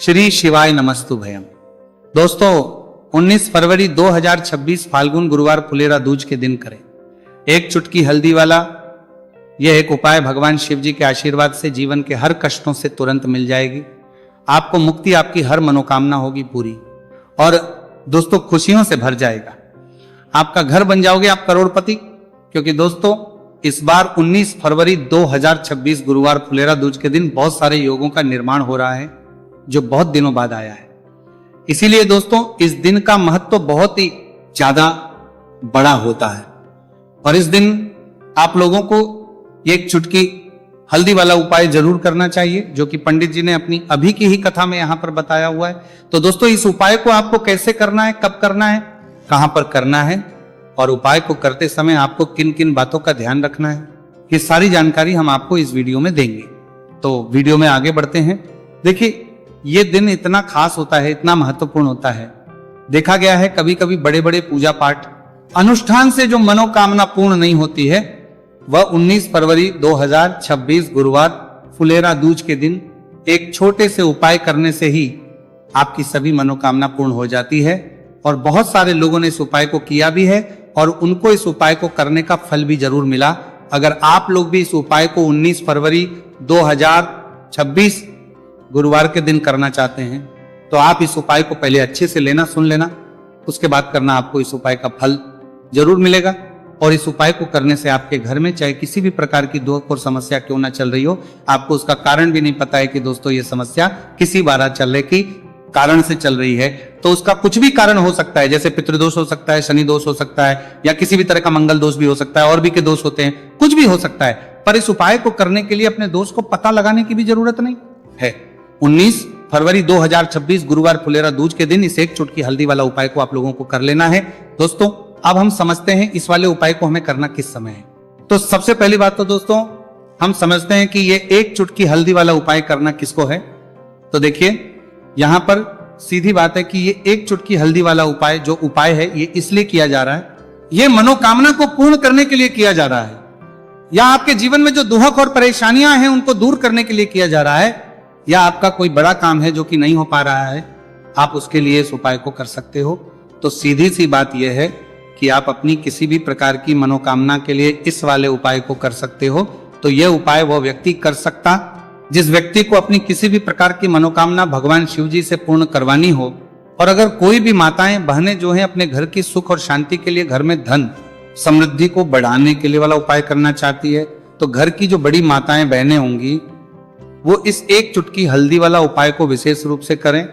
श्री शिवाय नमस्तु भयम। दोस्तों 19 फरवरी 2026 फाल्गुन गुरुवार फुलेरा दूज के दिन करें एक चुटकी हल्दी वाला यह एक उपाय भगवान शिव जी के आशीर्वाद से जीवन के हर कष्टों से तुरंत मिल जाएगी। आपको मुक्ति, आपकी हर मनोकामना होगी पूरी और दोस्तों खुशियों से भर जाएगा। आपका घर बन जाओगे आप करोड़पति, क्योंकि दोस्तों इस बार 19 फरवरी 2026 गुरुवार फुलेरा दूज के दिन बहुत सारे योगों का निर्माण हो रहा है जो बहुत दिनों बाद आया है। इसीलिए दोस्तों इस दिन का महत्व बहुत ही ज्यादा बड़ा होता है और इस दिन आप लोगों को एक चुटकी हल्दी वाला उपाय जरूर करना चाहिए, जो कि पंडित जी ने अपनी अभी की ही कथा में यहां पर बताया हुआ है। तो दोस्तों इस उपाय को आपको कैसे करना है, कब करना है, कहां पर करना है और उपाय को करते समय आपको किन किन बातों का ध्यान रखना है, ये सारी जानकारी हम आपको इस वीडियो में देंगे। तो वीडियो में आगे बढ़ते हैं। देखिए ये दिन इतना खास होता है, इतना महत्वपूर्ण होता है। देखा गया है कभी कभी बड़े बड़े पूजा पाठ अनुष्ठान से जो मनोकामना पूर्ण नहीं होती है, वह 19 फरवरी 2026 गुरुवार फुलेरा दूज के दिन एक छोटे से उपाय करने से ही आपकी सभी मनोकामना पूर्ण हो जाती है। और बहुत सारे लोगों ने इस उपाय को किया भी है और उनको इस उपाय को करने का फल भी जरूर मिला। अगर आप लोग भी इस उपाय को 19 फरवरी 2026 गुरुवार के दिन करना चाहते हैं तो आप इस उपाय को पहले अच्छे से लेना, सुन लेना, उसके बाद करना, आपको इस उपाय का फल जरूर मिलेगा। और इस उपाय को करने से आपके घर में चाहे किसी भी प्रकार की दुख और समस्या क्यों ना चल रही हो, आपको उसका कारण भी नहीं पता है कि दोस्तों ये समस्या किसी बारह चलने की कारण से चल रही है, तो उसका कुछ भी कारण हो सकता है। जैसे पितृदोष हो सकता है, शनि दोष हो सकता है, या किसी भी तरह का मंगल दोष भी हो सकता है, और भी के दोष होते हैं, कुछ भी हो सकता है। पर इस उपाय को करने के लिए अपने दोष को पता लगाने की भी जरूरत नहीं है। 19 फरवरी 2026 गुरुवार फुलेरा दूज के दिन इस एक चुटकी हल्दी वाला उपाय को आप लोगों को कर लेना है। दोस्तों अब हम समझते हैं इस वाले उपाय को हमें करना किस समय है। तो सबसे पहली बात तो दोस्तों हम समझते हैं कि ये एक चुटकी हल्दी वाला उपाय करना किसको है। तो देखिए यहां पर सीधी बात है कि ये एक चुटकी हल्दी वाला उपाय जो उपाय है ये इसलिए किया जा रहा है, ये मनोकामना को पूर्ण करने के लिए किया जा रहा है, या आपके जीवन में जो दुख और परेशानियां हैं उनको दूर करने के लिए किया जा रहा है, या आपका कोई बड़ा काम है जो कि नहीं हो पा रहा है, आप उसके लिए इस उपाय को कर सकते हो। तो सीधी सी बात यह है कि आप अपनी किसी भी प्रकार की मनोकामना के लिए इस वाले उपाय को कर सकते हो। तो यह उपाय वह व्यक्ति कर सकता जिस व्यक्ति को अपनी किसी भी प्रकार की मनोकामना भगवान शिव जी से पूर्ण करवानी हो। और अगर कोई भी माताएं बहनें जो हैं अपने घर की सुख और शांति के लिए, घर में धन समृद्धि को बढ़ाने के लिए वाला उपाय करना चाहती है, तो घर की जो बड़ी माताएं बहनें होंगी वो इस एक चुटकी हल्दी वाला उपाय को विशेष रूप से करें,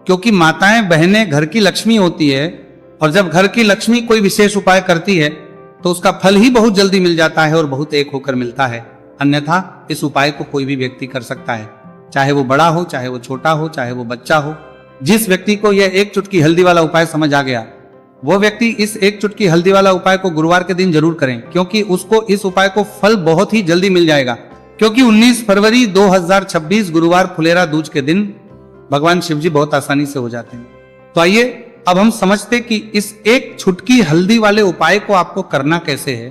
क्योंकि माताएं बहनें घर की लक्ष्मी होती है और जब घर की लक्ष्मी कोई विशेष उपाय करती है तो उसका फल ही बहुत जल्दी मिल जाता है और बहुत एक होकर मिलता है। अन्यथा इस उपाय को कोई भी व्यक्ति कर सकता है, चाहे वो बड़ा हो, चाहे वो छोटा हो, चाहे वो बच्चा हो। जिस व्यक्ति को यह एक चुटकी हल्दी वाला उपाय समझ आ गया वो व्यक्ति इस एक चुटकी हल्दी वाला उपाय को गुरुवार के दिन जरूर करें, क्योंकि उसको इस उपाय को फल बहुत ही जल्दी मिल जाएगा। क्योंकि 19 फरवरी 2026 गुरुवार फुलेरा दूज के दिन भगवान शिव जी बहुत आसानी से हो जाते हैं। तो आइए अब हम समझते कि इस एक चुटकी हल्दी वाले उपाय को आपको करना कैसे है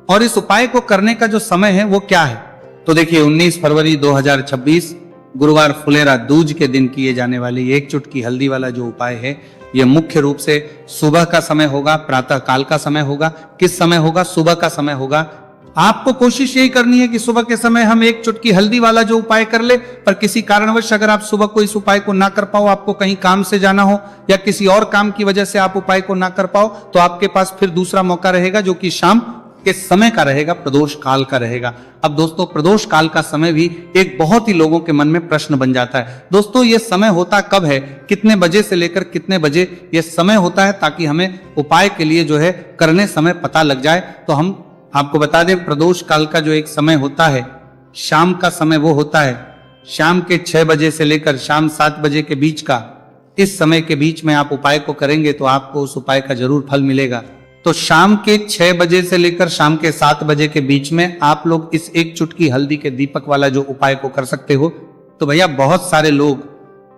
और इस उपाय को करने का जो समय है वो क्या है। तो देखिए 19 फरवरी 2026 गुरुवार फुलेरा दूज के दिन किए जाने वाली एक चुटकी हल्दी वाला जो उपाय है यह मुख्य रूप से सुबह का समय होगा, प्रातः काल का समय होगा। किस समय होगा? सुबह का समय होगा। आपको कोशिश यही करनी है कि सुबह के समय हम एक चुटकी हल्दी वाला जो उपाय कर ले, पर किसी कारणवश अगर आप सुबह को इस उपाय को ना कर पाओ, आपको कहीं काम से जाना हो या किसी और काम की वजह से आप उपाय को ना कर पाओ, तो आपके पास फिर दूसरा मौका रहेगा जो कि शाम के समय का रहेगा, प्रदोष काल का रहेगा। अब दोस्तों प्रदोष काल का समय भी एक बहुत ही लोगों के मन में प्रश्न बन जाता है। दोस्तों ये समय होता कब है, कितने बजे से लेकर कितने बजे ये समय होता है, ताकि हमें उपाय के लिए जो है करने समय पता लग जाए। तो हम आपको बता दें प्रदोष काल का जो एक समय होता है, शाम का समय वो होता है शाम के 6 बजे से लेकर शाम 7 बजे के बीच का। इस समय के बीच में आप उपाय को करेंगे तो आपको उस उपाय का जरूर फल मिलेगा। तो शाम के 6 बजे से लेकर शाम के 7 बजे के बीच में आप लोग इस एक चुटकी हल्दी के दीपक वाला जो उपाय को कर सकते हो। तो भैया बहुत सारे लोग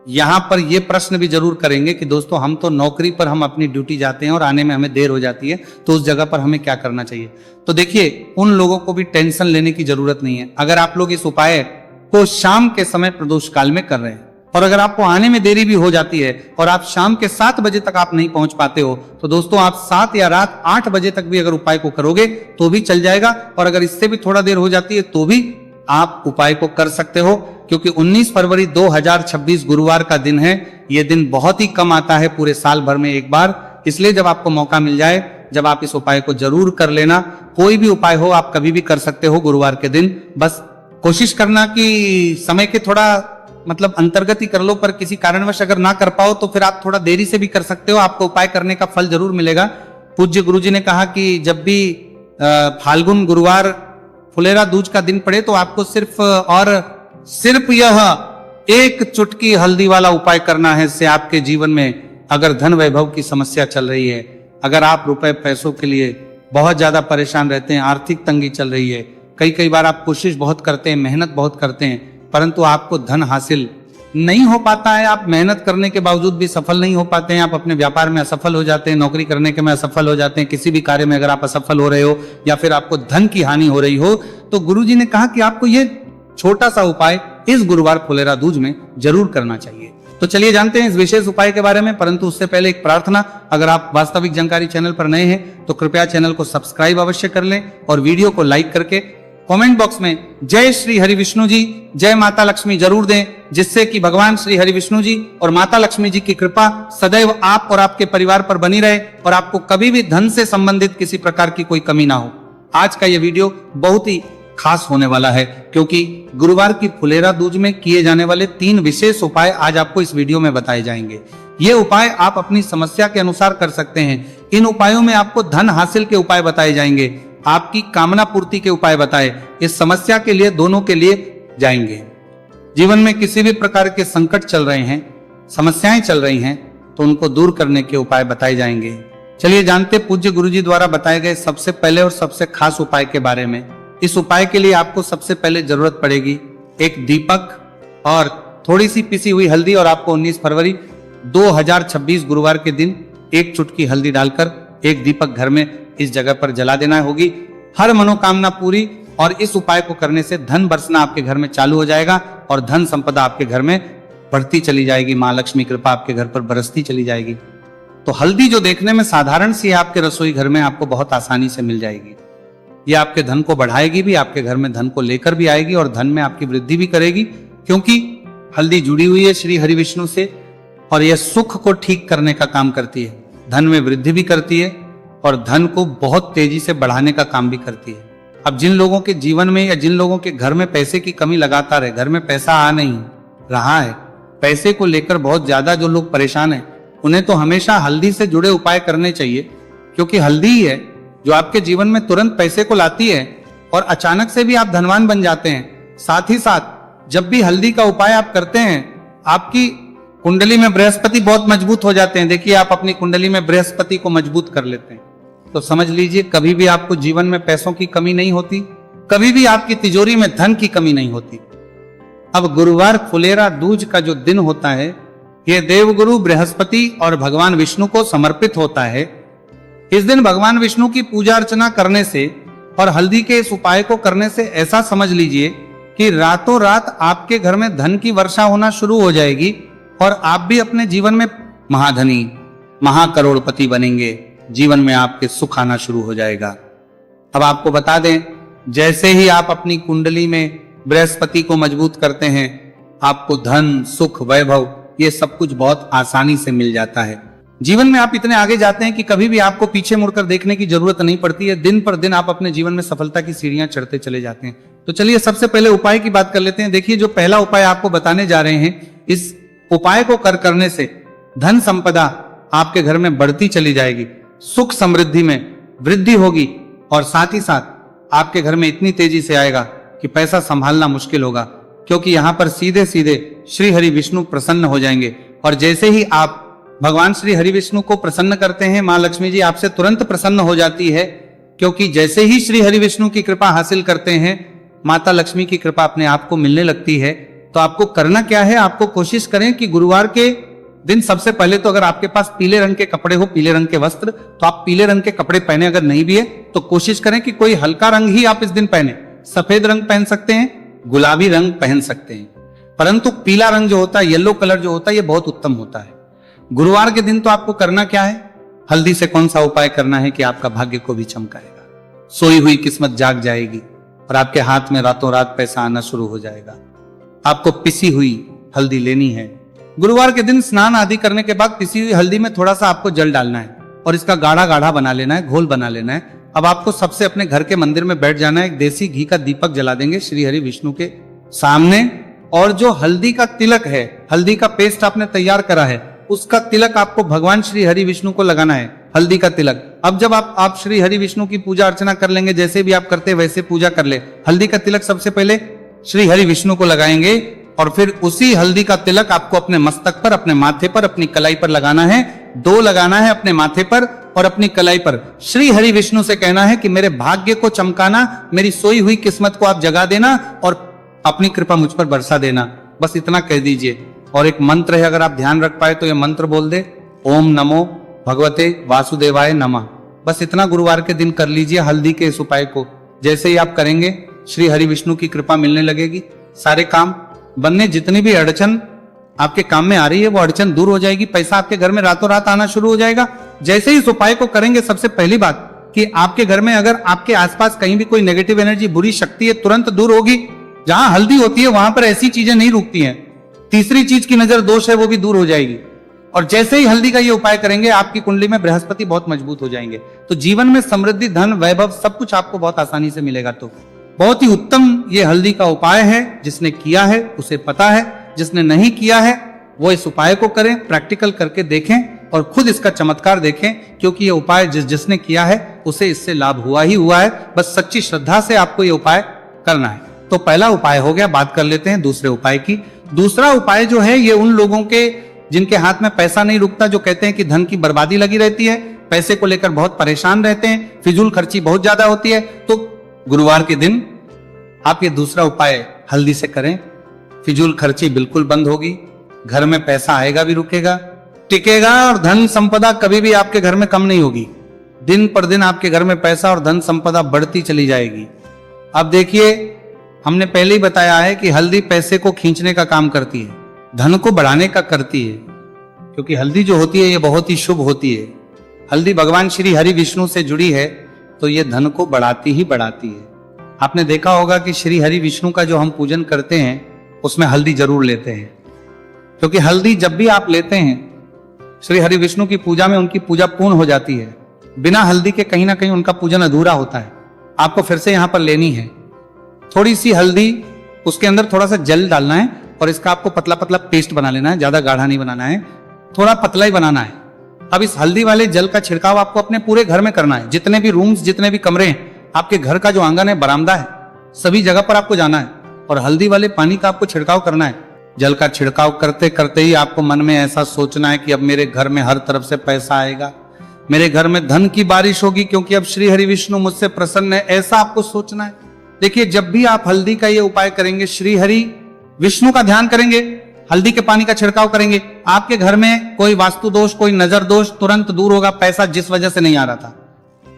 यहां पर ये प्रश्न भी जरूर करेंगे कि दोस्तों हम तो नौकरी पर हम अपनी ड्यूटी जाते हैं और आने में हमें देर हो जाती है, तो उस जगह पर हमें क्या करना चाहिए। तो देखिए उन लोगों को भी टेंशन लेने की जरूरत नहीं है। अगर आप लोग इस उपाय को शाम के समय प्रदोष काल में कर रहे हैं और अगर आपको आने में देरी भी हो जाती है और आप शाम के 7 बजे तक आप नहीं पहुंच पाते हो, तो दोस्तों आप 7 या रात 8 बजे तक भी अगर उपाय को करोगे तो भी चल जाएगा। और अगर इससे भी थोड़ा देर हो जाती है तो भी आप उपाय को कर सकते हो, क्योंकि 19 फरवरी 2026 गुरुवार का दिन है। यह दिन बहुत ही कम आता है पूरे साल भर में एक बार, इसलिए जब आपको मौका मिल जाए, जब आप इस उपाय को जरूर कर लेना। कोई भी उपाय हो आप कभी भी कर सकते हो गुरुवार के दिन, बस कोशिश करना कि समय के थोड़ा मतलब अंतर्गत ही कर लो, पर किसी कारणवश अगर ना कर पाओ तो फिर आप थोड़ा देरी से भी कर सकते हो, आपको उपाय करने का फल जरूर मिलेगा। पूज्य गुरुजी ने कहा कि जब भी फाल्गुन गुरुवार फुलेरा दूज का दिन पड़े तो आपको सिर्फ यह एक चुटकी हल्दी वाला उपाय करना है। इससे आपके जीवन में अगर धन वैभव की समस्या चल रही है, अगर आप रुपए पैसों के लिए बहुत ज्यादा परेशान रहते हैं, आर्थिक तंगी चल रही है, कई बार आप कोशिश बहुत करते हैं, मेहनत बहुत करते हैं, परंतु आपको धन हासिल नहीं हो पाता है, आप मेहनत करने के बावजूद भी सफल नहीं हो पाते हैं, आप अपने व्यापार में असफल हो जाते हैं, नौकरी करने के में असफल हो जाते हैं, किसी भी कार्य में अगर आप असफल हो रहे हो या फिर आपको धन की हानि हो रही हो, तो गुरुजी ने कहा कि आपको ये छोटा सा उपाय इस गुरुवार फुलेरा दूज में जरूर करना चाहिए। तो चलिए जानते हैं इस विशेष उपाय के बारे में, परंतु उससे पहले एक प्रार्थना, अगर आप वास्तविक जानकारी चैनल पर नए हैं तो कृपया चैनल को सब्सक्राइब अवश्य कर लें और वीडियो को लाइक करके कमेंट बॉक्स में जय श्री हरि विष्णु जी, जय माता लक्ष्मी जरूर दें, जिससे कि भगवान श्री हरि विष्णु जी और माता लक्ष्मी जी की कृपा सदैव आप और आपके परिवार पर बनी रहे और आपको कभी भी धन से संबंधित किसी प्रकार की कोई कमी ना हो। आज का यह वीडियो बहुत ही खास होने वाला है, क्योंकि गुरुवार की फुलेरा दूज में किए जाने वाले 3 विशेष उपाय आज आपको इस वीडियो में बताए जाएंगे। ये उपाय आप अपनी समस्या के अनुसार कर सकते हैं। इन उपायों में आपको धन हासिल के उपाय बताए जाएंगे, आपकी कामना पूर्ति के उपाय बताए, इस समस्या के लिए दोनों के लिए जाएंगे। जीवन में किसी भी प्रकार के संकट चल रहे हैं, समस्याएं चल रही हैं, तो उनको दूर करने के उपाय बताए जाएंगे। चलिए जानते पूज्य गुरुजी द्वारा बताए गए सबसे पहले और सबसे खास उपाय के बारे में। इस उपाय के लिए आपको सबसे पहले जरूरत पड़ेगी एक दीपक और थोड़ी सी पिसी हुई हल्दी, और आपको 19 फरवरी 2026 गुरुवार के दिन एक चुटकी हल्दी डालकर एक दीपक घर में इस जगह पर जला देना होगी। हर मनोकामना पूरी, और इस उपाय को करने से धन बरसना आपके घर में चालू हो जाएगा और धन संपदा आपके घर में बढ़ती चली जाएगी, मां लक्ष्मी कृपा आपके घर पर बरसती चली जाएगी। तो हल्दी जो देखने में साधारण सी है, आपके रसोई घर में आपको बहुत आसानी से मिल जाएगी। ये आपके धन को बढ़ाएगी भी, आपके घर में धन को लेकर भी आएगी और धन में आपकी वृद्धि भी करेगी, क्योंकि हल्दी जुड़ी हुई है श्री हरि विष्णु से और यह सुख को ठीक करने का काम करती है, धन में वृद्धि भी करती है और धन को बहुत तेजी से बढ़ाने का काम भी करती है। अब जिन लोगों के जीवन में या जिन लोगों के घर में पैसे की कमी लगातार है, घर में पैसा आ नहीं रहा है, पैसे को लेकर बहुत ज्यादा जो लोग परेशान हैं, उन्हें तो हमेशा हल्दी से जुड़े उपाय करने चाहिए, क्योंकि हल्दी ही है जो आपके जीवन में तुरंत पैसे को लाती है और अचानक से भी आप धनवान बन जाते हैं। साथ ही साथ जब भी हल्दी का उपाय आप करते हैं, आपकी कुंडली में बृहस्पति बहुत मजबूत हो जाते हैं। देखिए आप अपनी कुंडली में बृहस्पति को मजबूत कर लेते हैं तो समझ लीजिए कभी भी आपको जीवन में पैसों की कमी नहीं होती, कभी भी आपकी तिजोरी में धन की कमी नहीं होती। अब गुरुवार फुलेरा दूज का जो दिन होता है, यह देवगुरु बृहस्पति और भगवान विष्णु को समर्पित होता है। इस दिन भगवान विष्णु की पूजा अर्चना करने से और हल्दी के इस उपाय को करने से ऐसा समझ लीजिए कि रातों रात आपके घर में धन की वर्षा होना शुरू हो जाएगी और आप भी अपने जीवन में महाधनी, महाकरोड़पति बनेंगे। जीवन में आपके सुख आना शुरू हो जाएगा। अब आपको बता दें, जैसे ही आप अपनी कुंडली में बृहस्पति को मजबूत करते हैं, आपको धन, सुख, वैभव ये सब कुछ बहुत आसानी से मिल जाता है। जीवन में आप इतने आगे जाते हैं कि कभी भी आपको पीछे मुड़कर देखने की जरूरत नहीं पड़ती है। दिन पर दिन आप अपने जीवन में सफलता की सीढ़ियां चढ़ते चले जाते हैं। तो चलिए सबसे पहले उपाय की बात कर लेते हैं। देखिए जो पहला उपाय आपको बताने जा रहे हैं, इस उपाय को करने से धन संपदा आपके घर में बढ़ती चली जाएगी, सुख समृद्धि में वृद्धि होगी और साथ ही साथ आपके घर में इतनी तेजी से आएगा कि पैसा संभालना मुश्किल होगा, क्योंकि यहां पर सीधे सीधे श्री हरि विष्णु प्रसन्न हो जाएंगे। और जैसे ही आप भगवान श्री हरि विष्णु को प्रसन्न करते हैं, मां लक्ष्मी जी आपसे तुरंत प्रसन्न हो जाती है, क्योंकि जैसे ही श्री हरि विष्णु की कृपा हासिल करते हैं, माता लक्ष्मी की कृपा अपने आप को मिलने लगती है। तो आपको करना क्या है, आपको कोशिश करें कि गुरुवार के दिन सबसे पहले तो अगर आपके पास पीले रंग के कपड़े हो, पीले रंग के वस्त्र, तो आप पीले रंग के कपड़े पहने। अगर नहीं भी है तो कोशिश करें कि कोई हल्का रंग ही आप इस दिन पहने। सफेद रंग पहन सकते हैं, गुलाबी रंग पहन सकते हैं। परंतु पीला रंग जो होता है, येलो कलर जो होता है, ये बहुत उत्तम होता है। गुरुवार के दिन तो आपको करना क्या है, हल्दी से कौन सा उपाय करना है कि आपका भाग्य को भी चमकाएगा, सोई हुई किस्मत जाग जाएगी और आपके हाथ में रातों रात पैसा आना शुरू हो जाएगा। आपको पिसी हुई हल्दी लेनी है। गुरुवार के दिन स्नान आदि करने के बाद पिसी हुई हल्दी में थोड़ा सा आपको जल डालना है और इसका गाढ़ा गाढ़ा बना लेना है, घोल बना लेना है। अब आपको सबसे अपने घर के मंदिर में बैठ जाना है, एक देसी घी का दीपक जला देंगे श्री हरि विष्णु के सामने, और जो हल्दी का तिलक है, हल्दी का पेस्ट आपने तैयार करा है, उसका तिलक आपको भगवान श्री हरि विष्णु को लगाना है, हल्दी का तिलक। अब जब आप श्री हरि विष्णु की पूजा अर्चना कर लेंगे, जैसे भी आप करते हैं वैसे पूजा कर ले। हल्दी का तिलक सबसे पहले श्री हरि विष्णु को लगाएंगे और फिर उसी हल्दी का तिलक आपको अपने मस्तक पर, अपने माथे पर, अपनी कलाई पर लगाना है। 2 लगाना है अपने माथे पर और अपनी कलाई पर। श्री हरि विष्णु से कहना है कि मेरे भाग्य को चमकाना, मेरी सोई हुई किस्मत को आप जगा देना और अपनी कृपा मुझ पर बरसा देना। बस इतना कह दीजिए। और एक मंत्र है, अगर आप ध्यान रख पाए तो ये मंत्र बोल दे, ओम नमो भगवते वासुदेवाय नमः। बस इतना गुरुवार के दिन कर लीजिए हल्दी के इस उपाय को। जैसे ही आप करेंगे श्री हरि विष्णु की कृपा मिलने लगेगी, सारे काम बनने, जितनी भी अड़चन आपके काम में आ रही है वो अड़चन दूर हो जाएगी, पैसा आपके घर में रातों रात आना शुरू हो जाएगा। जैसे ही इस उपाय को करेंगे, सबसे पहली बात कि आपके घर में अगर आपके आसपास कहीं भी कोई नेगेटिव एनर्जी, बुरी शक्ति है, तुरंत दूर होगी। जहां हल्दी होती है वहां पर ऐसी चीजें नहीं रुकती हैं। तीसरी चीज की नजर दोष है वो भी दूर हो जाएगी। और जैसे ही हल्दी का ये उपाय करेंगे, आपकी कुंडली में बृहस्पति बहुत मजबूत हो जाएंगे, तो जीवन में समृद्धि, धन, वैभव सब कुछ आपको बहुत आसानी से मिलेगा। तो बहुत ही उत्तम ये हल्दी का उपाय है। जिसने किया है उसे पता है, जिसने नहीं किया है वो इस उपाय को करें, प्रैक्टिकल करके देखें और खुद इसका चमत्कार देखें, क्योंकि ये उपाय जिसने किया है उसे इससे लाभ हुआ ही हुआ है। बस सच्ची श्रद्धा से आपको ये उपाय करना है। तो पहला उपाय हो गया। बात कर लेते हैं दूसरे उपाय की। दूसरा उपाय जो है, ये उन लोगों के जिनके हाथ में पैसा नहीं रुकता, जो कहते हैं कि धन की बर्बादी लगी रहती है, पैसे को लेकर बहुत परेशान रहते हैं, फिजूल खर्ची बहुत ज्यादा होती है, तो गुरुवार के दिन आप ये दूसरा उपाय हल्दी से करें। फिजूल खर्ची बिल्कुल बंद होगी, घर में पैसा आएगा भी, रुकेगा, टिकेगा, और धन संपदा कभी भी आपके घर में कम नहीं होगी। दिन पर दिन आपके घर में पैसा और धन संपदा बढ़ती चली जाएगी। अब देखिए, हमने पहले ही बताया है कि हल्दी पैसे को खींचने का काम करती है, धन को बढ़ाने का करती है, क्योंकि हल्दी जो होती है ये बहुत ही शुभ होती है। हल्दी भगवान श्री हरि विष्णु से जुड़ी है, तो ये धन को बढ़ाती ही बढ़ाती है। आपने देखा होगा कि श्री हरि विष्णु का जो हम पूजन करते हैं उसमें हल्दी जरूर लेते हैं, क्योंकि हल्दी जब भी आप लेते हैं श्री हरि विष्णु की पूजा में, उनकी पूजा पूर्ण हो जाती है। बिना हल्दी के कहीं ना कहीं उनका पूजन अधूरा होता है। आपको फिर से यहां पर लेनी है थोड़ी सी हल्दी, उसके अंदर थोड़ा सा जल डालना है और इसका आपको पतला पतला पेस्ट बना लेना है, ज्यादा गाढ़ा नहीं बनाना है, थोड़ा पतला ही बनाना है। अब इस हल्दी वाले जल का छिड़काव आपको अपने पूरे घर में करना है। जितने भी रूम्स, जितने भी कमरे हैं, आपके घर का जो आंगन है, बरामदा है, सभी जगह पर आपको जाना है और हल्दी वाले पानी का आपको छिड़काव करना है। जल का छिड़काव करते करते ही आपको मन में ऐसा सोचना है कि अब मेरे घर में हर तरफ से पैसा आएगा, मेरे घर में धन की बारिश होगी, क्योंकि अब श्री हरि विष्णु मुझसे प्रसन्न है, ऐसा आपको सोचना है। देखिए, जब भी आप हल्दी का ये उपाय करेंगे, श्री हरि विष्णु का ध्यान करेंगे, हल्दी के पानी का छिड़काव करेंगे, आपके घर में कोई वास्तु दोष, कोई नजर दोष तुरंत दूर होगा। पैसा जिस वजह से नहीं आ रहा था,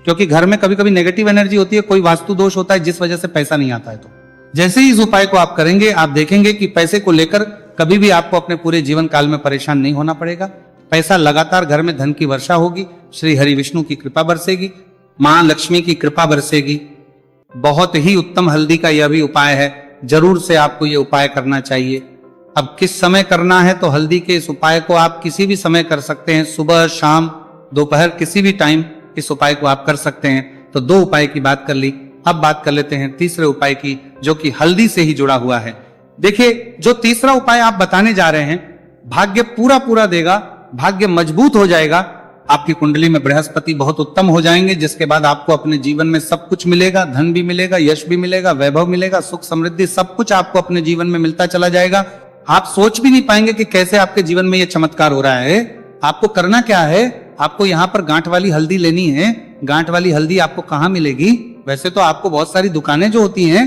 क्योंकि घर में कभी कभी नेगेटिव एनर्जी होती है, कोई वास्तु दोष होता है जिस वजह से पैसा नहीं आता है। तो जैसे ही इस उपाय को आप करेंगे, आप देखेंगे कि पैसे को लेकर कभी भी आपको अपने पूरे जीवन काल में परेशान नहीं होना पड़ेगा। पैसा लगातार, घर में धन की वर्षा होगी, श्री हरि विष्णु की कृपा बरसेगी, मां लक्ष्मी की कृपा बरसेगी। बहुत ही उत्तम हल्दी का यह भी उपाय है, जरूर से आपको यह उपाय करना चाहिए। अब किस समय करना है, तो हल्दी के इस उपाय को आप किसी भी समय कर सकते हैं, सुबह, शाम, दोपहर, किसी भी टाइम इस उपाय को आप कर सकते हैं। तो 2 उपाय की बात कर ली। अब बात कर लेते हैं तीसरे उपाय की, जो कि हल्दी से ही जुड़ा हुआ है। देखिए, जो तीसरा उपाय आप बताने जा रहे हैं, भाग्य पूरा पूरा देगा, भाग्य मजबूत हो जाएगा, आपकी कुंडली में बृहस्पति बहुत उत्तम हो जाएंगे, जिसके बाद आपको अपने जीवन में सब कुछ मिलेगा, धन भी मिलेगा, यश भी मिलेगा, वैभव मिलेगा, सुख समृद्धि सब कुछ आपको अपने जीवन में मिलता चला जाएगा। आप सोच भी नहीं पाएंगे कि कैसे आपके जीवन में यह चमत्कार हो रहा है। आपको करना क्या है, आपको यहाँ पर गांठ वाली हल्दी लेनी है। गांठ वाली हल्दी आपको कहाँ मिलेगी? वैसे तो आपको बहुत सारी दुकानें जो होती हैं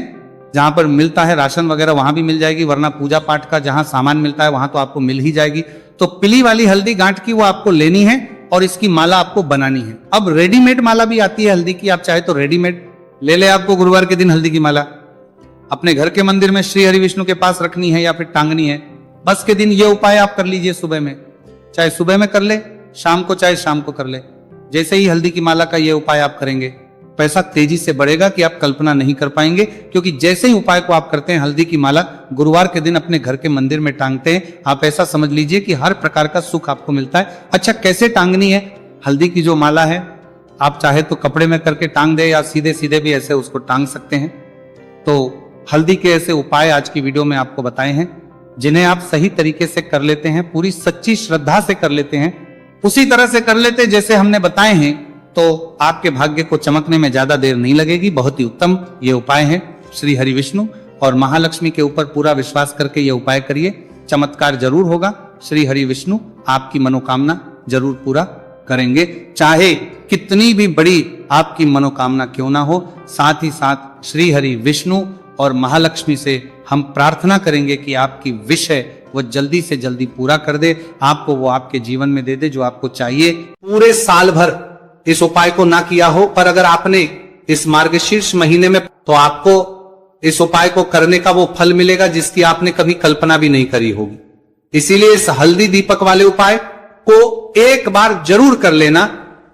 जहां पर मिलता है राशन वगैरह, वहां भी मिल जाएगी, वरना पूजा पाठ का जहां सामान मिलता है वहां तो आपको मिल ही जाएगी। तो पीली वाली हल्दी गांठ की वो आपको लेनी है और इसकी माला आपको बनानी है। अब रेडीमेड माला भी आती है हल्दी की, आप चाहे तो रेडीमेड ले ले आपको गुरुवार के दिन हल्दी की माला। अपने घर के मंदिर में श्री हरि विष्णु के पास रखनी है या फिर टांगनी है, बस के दिन ये उपाय आप कर लीजिए सुबह में, चाहे सुबह में कर ले, शाम को चाहे शाम को कर ले। जैसे ही हल्दी की माला का ये उपाय आप करेंगे, पैसा तेजी से बढ़ेगा कि आप कल्पना नहीं कर पाएंगे, क्योंकि जैसे ही उपाय को आप करते हैं, हल्दी की माला गुरुवार के दिन अपने घर के मंदिर में टांगते हैं, आप ऐसा समझ लीजिए कि हर प्रकार का सुख आपको मिलता है। अच्छा, कैसे टांगनी है हल्दी की जो माला है? आप चाहे तो कपड़े में करके टांग दे या सीधे सीधे भी ऐसे उसको टांग सकते हैं। तो हल्दी के ऐसे उपाय आज की वीडियो में आपको बताए हैं, जिन्हें आप सही तरीके से कर लेते हैं, पूरी सच्ची श्रद्धा से कर लेते हैं, उसी तरह से कर लेते जैसे हमने बताए हैं, तो आपके भाग्य को चमकने में ज्यादा देर नहीं लगेगी। बहुत ही उत्तम ये उपाय है। श्री हरि विष्णु और महालक्ष्मी के ऊपर पूरा विश्वास करके ये उपाय करिए, चमत्कार जरूर होगा। श्री हरि विष्णु आपकी मनोकामना जरूर पूरा करेंगे, चाहे कितनी भी बड़ी आपकी मनोकामना क्यों ना हो। साथ ही साथ श्री हरि विष्णु और महालक्ष्मी से हम प्रार्थना करेंगे कि आपकी विश है वो जल्दी से जल्दी पूरा कर दे, आपको वो आपके जीवन में दे दे जो आपको चाहिए। पूरे साल भर इस उपाय को ना किया हो, पर अगर आपने इस मार्गशीर्ष महीने में, तो आपको इस उपाय को करने का वो फल मिलेगा जिसकी आपने कभी कल्पना भी नहीं करी होगी। इसीलिए इस हल्दी दीपक वाले उपाय को एक बार जरूर कर लेना,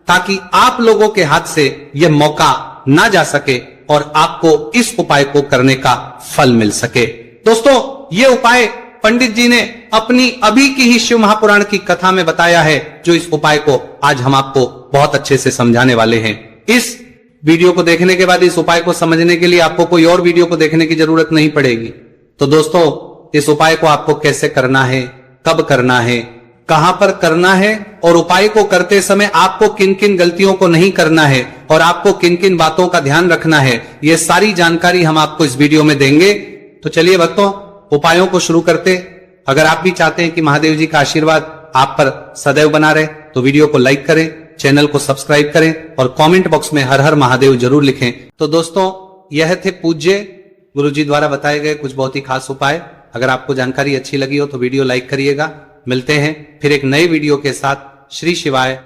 ताकि आप लोगों के हाथ से यह मौका ना जा सके और आपको इस उपाय को करने का फल मिल सके। दोस्तों, ये उपाय पंडित जी ने अपनी अभी की ही शिव महापुराण की कथा में बताया है, जो इस उपाय को आज हम आपको बहुत अच्छे से समझाने वाले हैं। इस वीडियो को देखने के बाद इस उपाय को समझने के लिए आपको कोई और वीडियो को देखने की जरूरत नहीं पड़ेगी। तो दोस्तों, इस उपाय को आपको कैसे करना है, कब करना है, कहां पर करना है, और उपाय को करते समय आपको किन किन गलतियों को नहीं करना है और आपको किन किन बातों का ध्यान रखना है, ये सारी जानकारी हम आपको इस वीडियो में देंगे। तो चलिए भक्तों, उपायों को शुरू करते। अगर आप भी चाहते हैं कि महादेव जी का आशीर्वाद आप पर सदैव बना रहे, तो वीडियो को लाइक करें, चैनल को सब्सक्राइब करें और कमेंट बॉक्स में हर हर महादेव जरूर लिखें। तो दोस्तों, यह थे पूज्य गुरुजी द्वारा बताए गए कुछ बहुत ही खास उपाय। अगर आपको जानकारी अच्छी लगी हो तो वीडियो लाइक करिएगा। मिलते हैं फिर एक नए वीडियो के साथ। श्री शिवाय।